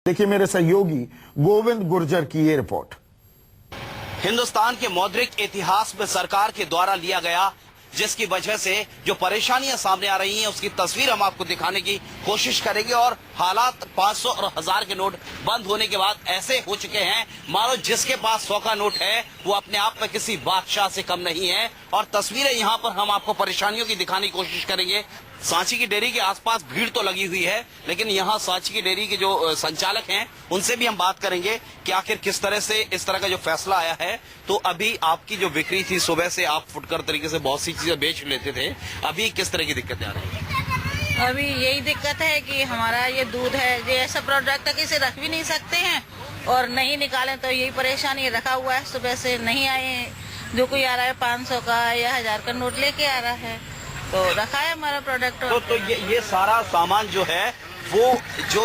देखिए मेरे सहयोगी गोविंद गुर्जर की ये रिपोर्ट। हिंदुस्तान के मौद्रिक इतिहास में सरकार के द्वारा लिया गया, जिसकी वजह से जो परेशानियां सामने आ रही हैं उसकी तस्वीर हम आपको दिखाने की कोशिश करेंगे। और हालात 500 और 1000 के नोट बंद होने के बाद ऐसे हो चुके हैं मानो जिसके पास 100 का नोट है वो अपने आप में किसी बादशाह से कम नहीं है। और तस्वीरें यहाँ पर हम आपको परेशानियों की दिखाने की कोशिश करेंगे। सांची की डेयरी के आसपास भीड़ तो लगी हुई है, लेकिन यहाँ सांची की डेयरी के जो संचालक हैं उनसे भी हम बात करेंगे कि आखिर किस तरह से इस तरह का जो फैसला आया है। तो अभी आपकी जो बिक्री थी, सुबह से आप फुटकर तरीके से बहुत सी चीजें बेच लेते थे, अभी किस तरह की दिक्कतें आ रही है? अभी यही दिक्कत है कि हमारा ये दूध है, ये ऐसा प्रोडक्ट है कि इसे रख भी नहीं सकते हैं और नहीं निकालें तो यही परेशानी। रखा हुआ है, सुबह से नहीं आए, जो कोई आ रहा है 500 का या 1000 का नोट लेके आ रहा है, तो रखा है हमारा प्रोडक्ट। तो ये सारा सामान जो है वो जो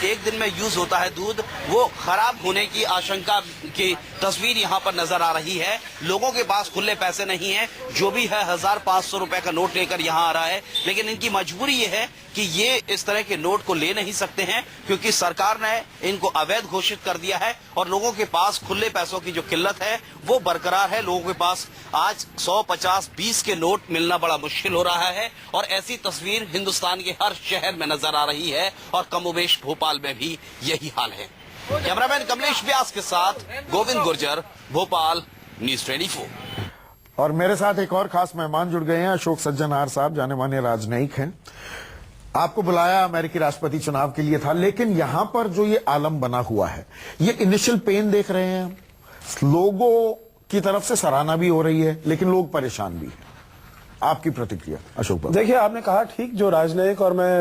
एक दिन में यूज होता है दूध, वो खराब होने की आशंका की तस्वीर यहाँ पर नजर आ रही है। लोगों के पास खुले पैसे नहीं है, जो भी है 1500 रुपए का नोट लेकर यहाँ आ रहा है, लेकिन इनकी मजबूरी ये है कि ये इस तरह के नोट को ले नहीं सकते हैं क्योंकि सरकार ने इनको अवैध घोषित कर दिया है और लोगों के पास खुले पैसों की जो किल्लत है वो बरकरार है। लोगों के पास आज 100, 50, 20 के नोट मिलना बड़ा मुश्किल हो रहा है और ऐसी तस्वीर हिंदुस्तान के हर शहर में नजर आ रही है और कमोबेश भोपाल में भी यही हाल है। कैमरामैन कमलेश व्यास के साथ गोविंद गुर्जर, भोपाल, न्यूज़ 24। और मेरे साथ एक और खास मेहमान जुड़ गए हैं, अशोक सज्जनहार साहब, जाने माने राजनयिक हैं। आपको बुलाया अमेरिकी राष्ट्रपति चुनाव के लिए था, लेकिन यहां पर जो ये आलम बना हुआ है, ये इनिशियल पेन देख रहे हैं, लोगों की तरफ से सराहना भी हो रही है, लेकिन लोग परेशान भी हैं। आपकी प्रतिक्रिया अशोक बाबू? देखिए, आपने कहा ठीक, जो राजनयिक और मैं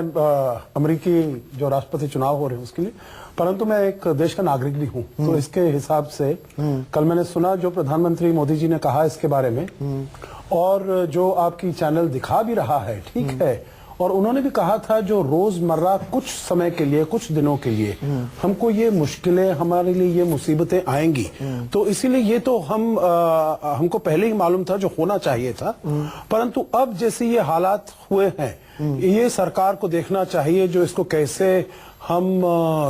अमेरिकी जो राष्ट्रपति चुनाव हो रहे हैं उसके लिए, परंतु मैं एक देश का नागरिक भी हूं, तो इसके हिसाब से कल मैंने सुना जो प्रधानमंत्री मोदी जी ने कहा इसके बारे में, और जो आपकी चैनल दिखा भी रहा है, ठीक है, और उन्होंने भी कहा था जो रोजमर्रा कुछ समय के लिए, कुछ दिनों के लिए हमको ये मुश्किलें, हमारे लिए ये मुसीबतें आएंगी, तो इसीलिए ये तो हमको पहले ही मालूम था जो होना चाहिए था। परंतु अब जैसे ये हालात हुए हैं, ये सरकार को देखना चाहिए जो इसको कैसे हम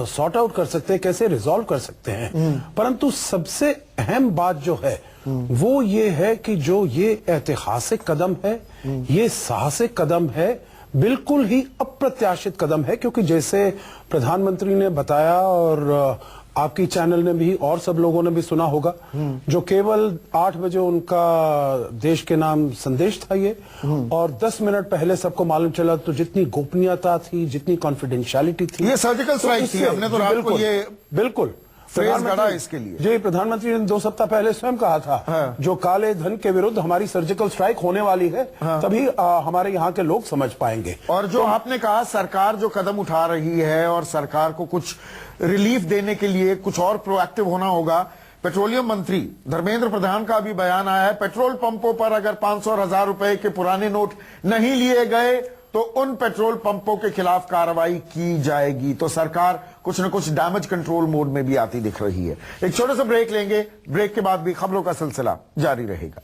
सॉर्ट आउट कर सकते हैं, कैसे रिजॉल्व कर सकते हैं। परंतु सबसे अहम बात जो है वो ये है कि जो ये ऐतिहासिक कदम है, ये साहसिक कदम है, बिल्कुल ही अप्रत्याशित कदम है, क्योंकि जैसे प्रधानमंत्री ने बताया और आपकी चैनल ने भी और सब लोगों ने भी सुना होगा, जो केवल 8 बजे उनका देश के नाम संदेश था ये, और 10 मिनट पहले सबको मालूम चला तो जितनी गोपनीयता थी, जितनी कॉन्फिडेंशियलिटी थी, ये सर्जिकल स्ट्राइक थी। हमने तो रात को ये बिल्कुल फ्रेज गढ़ा इसके लिए। जी, प्रधानमंत्री ने 2 सप्ताह पहले स्वयं कहा था, हाँ। जो काले धन के विरुद्ध हमारी सर्जिकल स्ट्राइक होने वाली है, हाँ। तभी हमारे यहाँ के लोग समझ पाएंगे। और जो आपने कहा सरकार जो कदम उठा रही है और सरकार को कुछ रिलीफ देने के लिए कुछ और प्रोएक्टिव होना होगा। पेट्रोलियम मंत्री धर्मेंद्र प्रधान का भी बयान आया है, पेट्रोल पंपों पर अगर 500 और 1000 रुपए के पुराने नोट नहीं लिए गए तो उन पेट्रोल पंपों के खिलाफ कार्रवाई की जाएगी। तो सरकार कुछ न कुछ डैमेज कंट्रोल मोड में भी आती दिख रही है। एक छोटा सा ब्रेक लेंगे, ब्रेक के बाद भी खबरों का सिलसिला जारी रहेगा।